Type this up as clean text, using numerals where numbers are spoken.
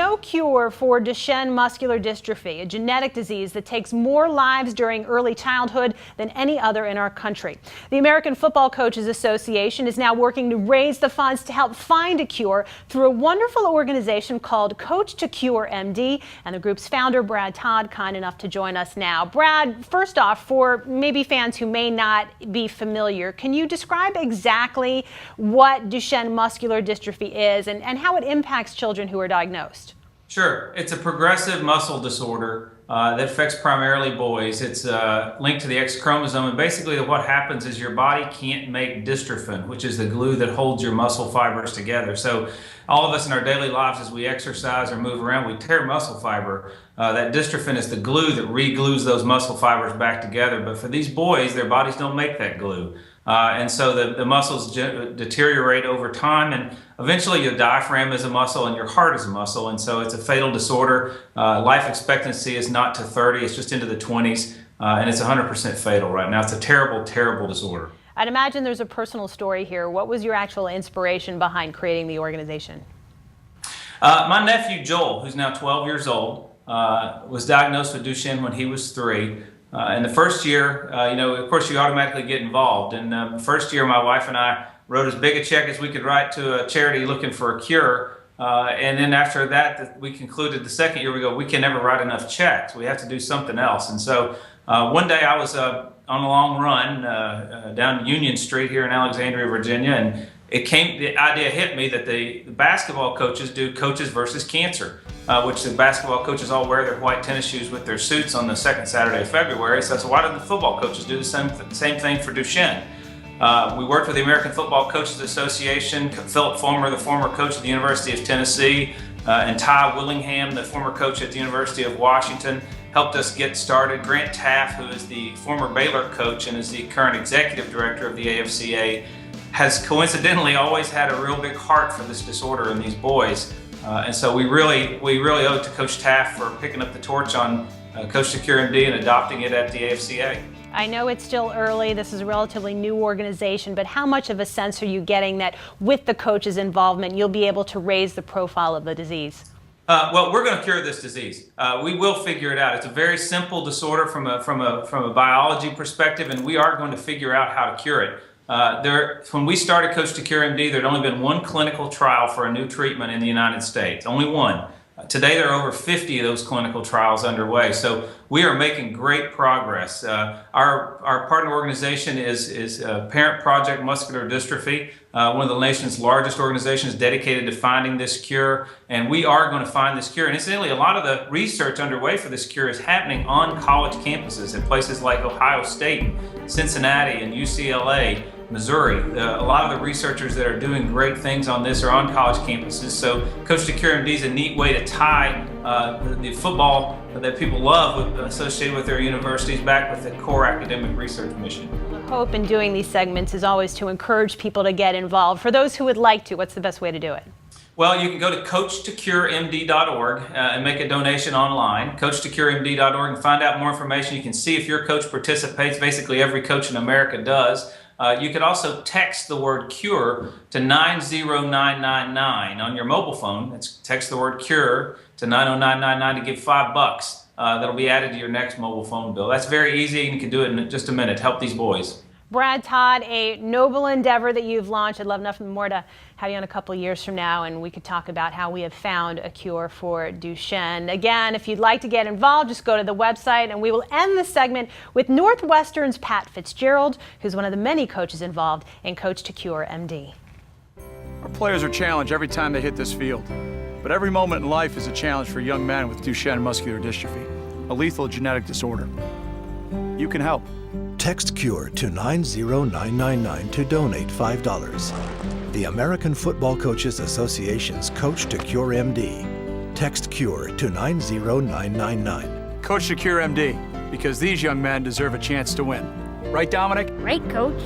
no cure for Duchenne muscular dystrophy, a genetic disease that takes more lives during early childhood than any other in our country. The American Football Coaches Association is now working to raise the funds to help find a cure through a wonderful organization called Coach to Cure MD, and the group's founder, Brad Todd, kind enough to join us now. Brad, first off, for maybe fans who may not be familiar, can you describe exactly what Duchenne muscular dystrophy is and how it impacts children who are diagnosed? Sure. It's a progressive muscle disorder that affects primarily boys. It's linked to the X chromosome, and basically what happens is your body can't make dystrophin, which is the glue that holds your muscle fibers together. So all of us in our daily lives, as we exercise or move around, we tear muscle fiber. That dystrophin is the glue that re-glues those muscle fibers back together. But for these boys, their bodies don't make that glue. And so the muscles deteriorate over time, and eventually your diaphragm is a muscle and your heart is a muscle, and so it's a fatal disorder. Life expectancy is not to 30, it's just into the 20s, and it's 100% fatal right now. It's a terrible, terrible disorder. I'd imagine there's a personal story here. What was your actual inspiration behind creating the organization? My nephew Joel, who's now 12 years old, was diagnosed with Duchenne when he was 3. In the first year, of course, you automatically get involved. And the first year, my wife and I wrote as big a check as we could write to a charity looking for a cure. And then after that, we concluded the second year, we can never write enough checks. We have to do something else. And so one day I was on a long run down Union Street here in Alexandria, Virginia, and the idea hit me that the basketball coaches do Coaches versus Cancer, which the basketball coaches all wear their white tennis shoes with their suits on the second Saturday of February. So why don't the football coaches do the same thing for Duchenne? We worked with the American Football Coaches Association, Philip Fulmer, the former coach at the University of Tennessee, and Ty Willingham, the former coach at the University of Washington, helped us get started. Grant Taft, who is the former Baylor coach and is the current executive director of the AFCA, has coincidentally always had a real big heart for this disorder in these boys. And so we really owe it to Coach Taft for picking up the torch on Coach to Cure MD and adopting it at the AFCA. I know it's still early, this is a relatively new organization, but how much of a sense are you getting that with the coach's involvement, you'll be able to raise the profile of the disease? Well, we're going to cure this disease. We will figure it out. It's a very simple disorder from a biology perspective, and we are going to figure out how to cure it. When we started Coach to Cure MD, there had only been one clinical trial for a new treatment in the United States, only one. Today, there are over 50 of those clinical trials underway, so we are making great progress. Our partner organization is Parent Project Muscular Dystrophy, one of the nation's largest organizations dedicated to finding this cure, and we are going to find this cure. And incidentally, a lot of the research underway for this cure is happening on college campuses in places like Ohio State, Cincinnati, and UCLA, Missouri. A lot of the researchers that are doing great things on this are on college campuses. So Coach to Cure MD is a neat way to tie the football that people love associated with their universities back with the core academic research mission. The hope in doing these segments is always to encourage people to get involved. For those who would like to, what's the best way to do it? Well, you can go to CoachToCureMD.org and make a donation online, CoachToCureMD.org, and find out more information. You can see if your coach participates. Basically, every coach in America does. You could also text the word CURE to 90999 on your mobile phone. That's text the word CURE to 90999 to give $5. That'll be added to your next mobile phone bill. That's very easy, and you can do it in just a minute. Help these boys. Brad Todd, a noble endeavor that you've launched. I'd love nothing more to have you on a couple of years from now, and we could talk about how we have found a cure for Duchenne. Again, if you'd like to get involved, just go to the website, and we will end the segment with Northwestern's Pat Fitzgerald, who's one of the many coaches involved in Coach to Cure MD. Our players are challenged every time they hit this field, but every moment in life is a challenge for young men with Duchenne muscular dystrophy, a lethal genetic disorder. You can help. Text CURE to 90999 to donate $5. The American Football Coaches Association's Coach to Cure MD. Text CURE to 90999. Coach to Cure MD, because these young men deserve a chance to win. Right, Dominic? Right, Coach.